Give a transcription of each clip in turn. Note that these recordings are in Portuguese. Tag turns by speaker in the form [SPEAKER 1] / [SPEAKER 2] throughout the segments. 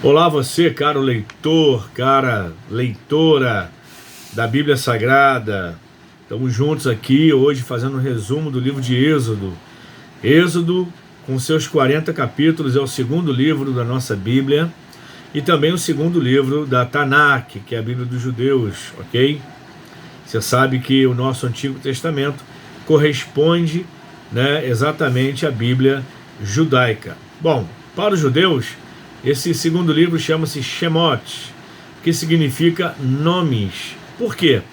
[SPEAKER 1] Olá você, caro leitor, cara leitora da Bíblia Sagrada. Estamos juntos aqui hoje fazendo um resumo do livro de Êxodo. Êxodo, com seus 40 capítulos, é o segundo livro da nossa Bíblia e também o segundo livro da Tanakh, que é a Bíblia dos judeus, ok? Você sabe que o nosso Antigo Testamento corresponde, exatamente à Bíblia judaica. Bom, para os judeus, esse segundo livro chama-se Shemot, que significa nomes. Por quê?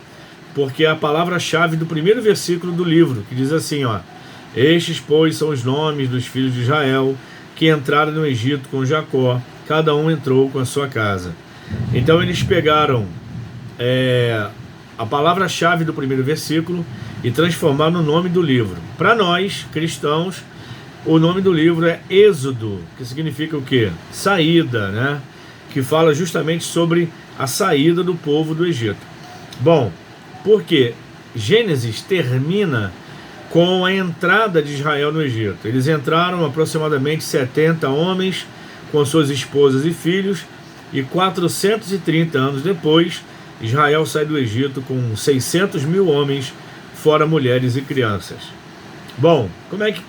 [SPEAKER 1] Porque é a palavra-chave do primeiro versículo do livro, que diz assim, estes, pois, são os nomes dos filhos de Israel que entraram no Egito com Jacó, cada um entrou com a sua casa. Então eles pegaram a palavra-chave do primeiro versículo e transformaram no nome do livro. Para nós, cristãos, o nome do livro é Êxodo, que significa o quê? Saída, que fala justamente sobre a saída do povo do Egito. Bom, porque Gênesis termina com a entrada de Israel no Egito. Eles entraram aproximadamente 70 homens com suas esposas e filhos, e 430 anos depois, Israel sai do Egito com 600 mil homens, fora mulheres e crianças. Bom, como é que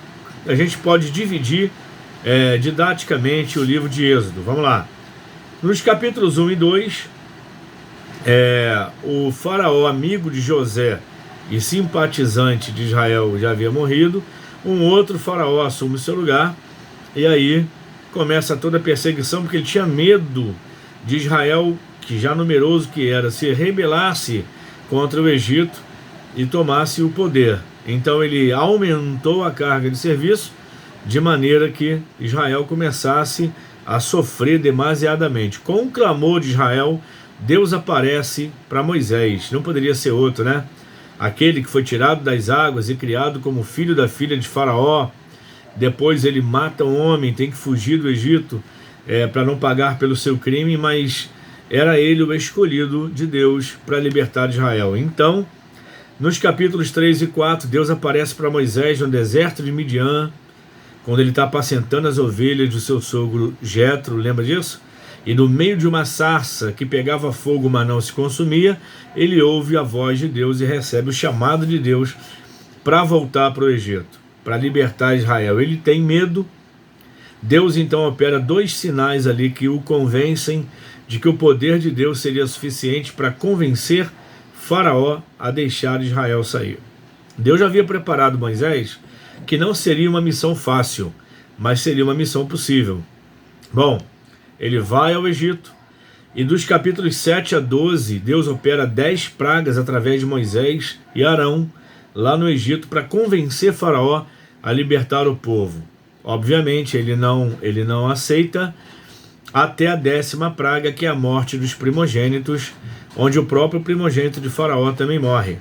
[SPEAKER 1] a gente pode dividir didaticamente o livro de Êxodo? Vamos lá. Nos capítulos 1 e 2, o faraó, amigo de José e simpatizante de Israel, já havia morrido. Um outro faraó assume o seu lugar, e aí começa toda a perseguição, porque ele tinha medo de Israel, que já numeroso que era, se rebelasse contra o Egito e tomasse o poder. Então ele aumentou a carga de serviço, de maneira que Israel começasse a sofrer demasiadamente. Com o clamor de Israel, Deus aparece para Moisés. Não poderia ser outro, Aquele que foi tirado das águas e criado como filho da filha de Faraó. Depois ele mata um homem, tem que fugir do Egito para não pagar pelo seu crime, mas era ele o escolhido de Deus para libertar Israel. Então, nos capítulos 3 e 4, Deus aparece para Moisés no deserto de Midian, quando ele está apacentando as ovelhas do seu sogro Jetro, lembra disso? E no meio de uma sarça que pegava fogo, mas não se consumia, ele ouve a voz de Deus e recebe o chamado de Deus para voltar para o Egito, para libertar Israel. Ele tem medo. Deus então opera 2 sinais ali que o convencem de que o poder de Deus seria suficiente para convencer Faraó a deixar Israel sair. Deus já havia preparado Moisés que não seria uma missão fácil, mas seria uma missão possível. Bom, ele vai ao Egito, e dos capítulos 7 a 12, Deus opera 10 pragas através de Moisés e Arão lá no Egito para convencer Faraó a libertar o povo. Obviamente ele não aceita, até a 10ª praga, que é a morte dos primogênitos, onde o próprio primogênito de Faraó também morre.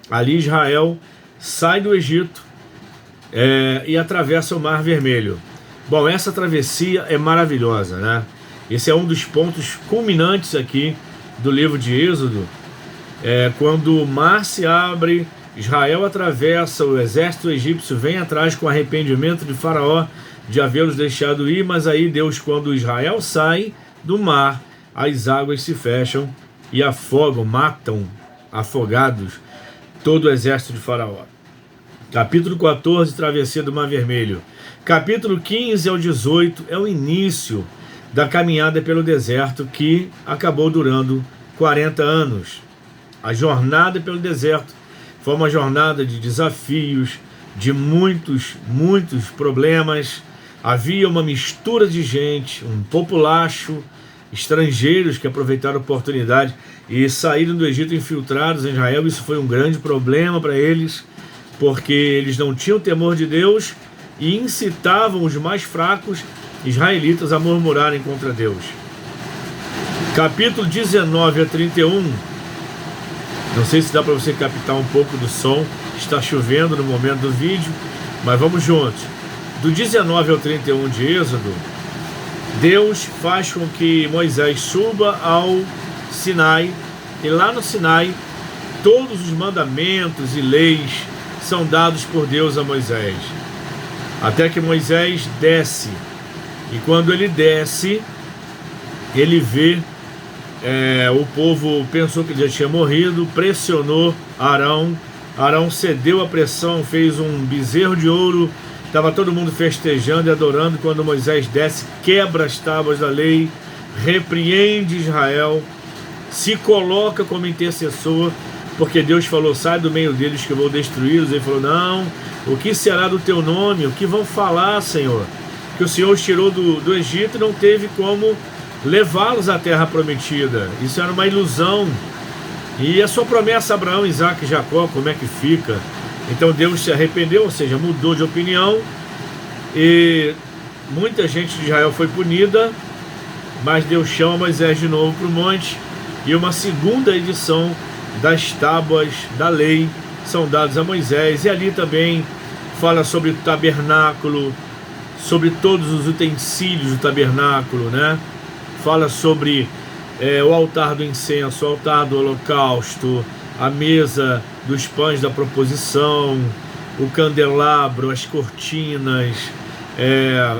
[SPEAKER 1] Ali Israel sai do Egito e atravessa o Mar Vermelho. Bom, essa travessia é maravilhosa, Esse é um dos pontos culminantes aqui do livro de Êxodo, quando o mar se abre, Israel atravessa, o exército egípcio vem atrás com arrependimento de Faraó de havê-los deixado ir, mas aí Deus, quando Israel sai do mar, as águas se fecham e afogam, matam afogados todo o exército de Faraó. Capítulo 14, travessia do Mar Vermelho. Capítulo 15 ao 18 é o início da caminhada pelo deserto, que acabou durando 40 anos. A jornada pelo deserto foi uma jornada de desafios, de muitos problemas. Havia uma mistura de gente, um populacho, estrangeiros que aproveitaram a oportunidade e saíram do Egito infiltrados em Israel. Isso foi um grande problema para eles, porque eles não tinham temor de Deus e incitavam os mais fracos israelitas a murmurarem contra Deus. Capítulo 19 a 31, não sei se dá para você captar um pouco do som, está chovendo no momento do vídeo, mas vamos juntos. Do 19 ao 31 de Êxodo, Deus faz com que Moisés suba ao Sinai, e lá no Sinai todos os mandamentos e leis são dados por Deus a Moisés, até que Moisés desce. E quando ele desce, ele vê, o povo pensou que ele já tinha morrido, pressionou Arão. Arão cedeu à pressão, fez um bezerro de ouro, estava todo mundo festejando e adorando. Quando Moisés desce, quebra as tábuas da lei, repreende Israel, se coloca como intercessor, porque Deus falou: sai do meio deles que eu vou destruí-los. Ele falou: não, o que será do teu nome? O que vão falar, Senhor? Que o Senhor os tirou do Egito e não teve como levá-los à terra prometida. Isso era uma ilusão. E a sua promessa a Abraão, Isaac e Jacó, como é que fica? Então Deus se arrependeu, ou seja, mudou de opinião, e muita gente de Israel foi punida, mas Deus chama Moisés de novo para o monte, e uma segunda edição das tábuas da lei são dadas a Moisés, e ali também fala sobre o tabernáculo, sobre todos os utensílios do tabernáculo, né? Fala sobre o altar do incenso, o altar do holocausto, a mesa dos pães da proposição, o candelabro, as cortinas,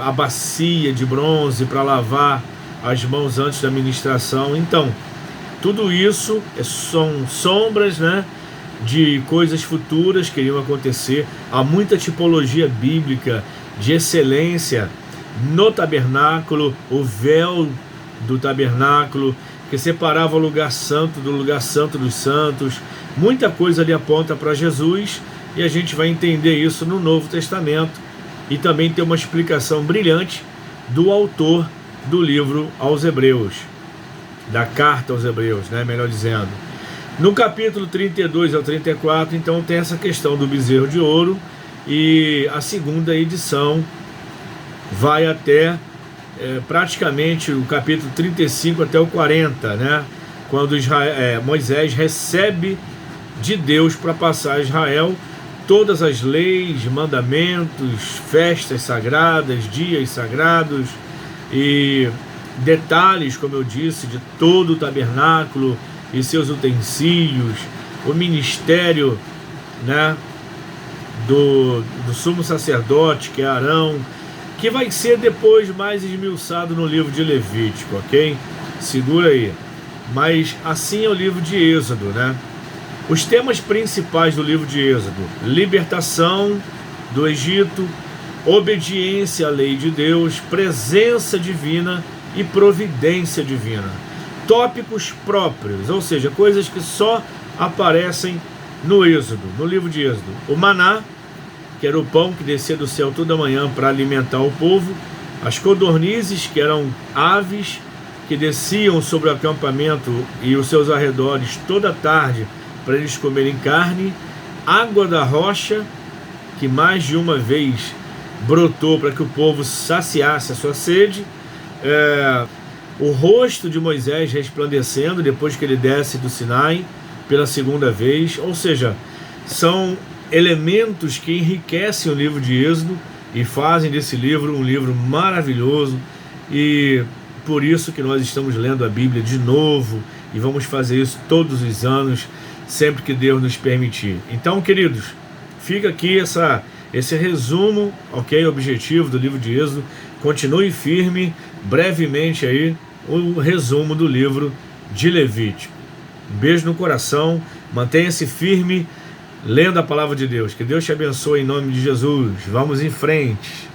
[SPEAKER 1] a bacia de bronze para lavar as mãos antes da ministração. Então, tudo isso são sombras, né, de coisas futuras que iriam acontecer. Há muita tipologia bíblica de excelência no tabernáculo, o véu do tabernáculo que separava o lugar santo do lugar santo dos santos. Muita coisa ali aponta para Jesus, e a gente vai entender isso no Novo Testamento, e também tem uma explicação brilhante do autor do livro aos Hebreus, da carta aos Hebreus, né, melhor dizendo. No capítulo 32 ao 34, então, tem essa questão do bezerro de ouro, e a segunda edição vai até praticamente o capítulo 35 até o 40, né? Quando Moisés recebe de Deus para passar a Israel todas as leis, mandamentos, festas sagradas, dias sagrados e detalhes, como eu disse, de todo o tabernáculo e seus utensílios, o ministério, né, do sumo sacerdote, que é Arão, que vai ser depois mais esmiuçado no livro de Levítico, ok? Segura aí. Mas assim é o livro de Êxodo, né? Os temas principais do livro de Êxodo: libertação do Egito, obediência à lei de Deus, presença divina e providência divina. Tópicos próprios, ou seja, coisas que só aparecem no Êxodo, no livro de Êxodo. O maná, que era o pão que descia do céu toda manhã para alimentar o povo. As codornizes, que eram aves que desciam sobre o acampamento e os seus arredores toda tarde para eles comerem carne. Água da rocha, que mais de uma vez brotou para que o povo saciasse a sua sede. O rosto de Moisés resplandecendo depois que ele desce do Sinai pela segunda vez. Ou seja, são elementos que enriquecem o livro de Êxodo e fazem desse livro um livro maravilhoso, e por isso que nós estamos lendo a Bíblia de novo, e vamos fazer isso todos os anos, sempre que Deus nos permitir. Então, queridos, fica aqui esse resumo, ok, objetivo do livro de Êxodo. Continue firme, brevemente aí, o resumo do livro de Levítico. Um beijo no coração, mantenha-se firme, lendo a palavra de Deus. Que Deus te abençoe em nome de Jesus. Vamos em frente.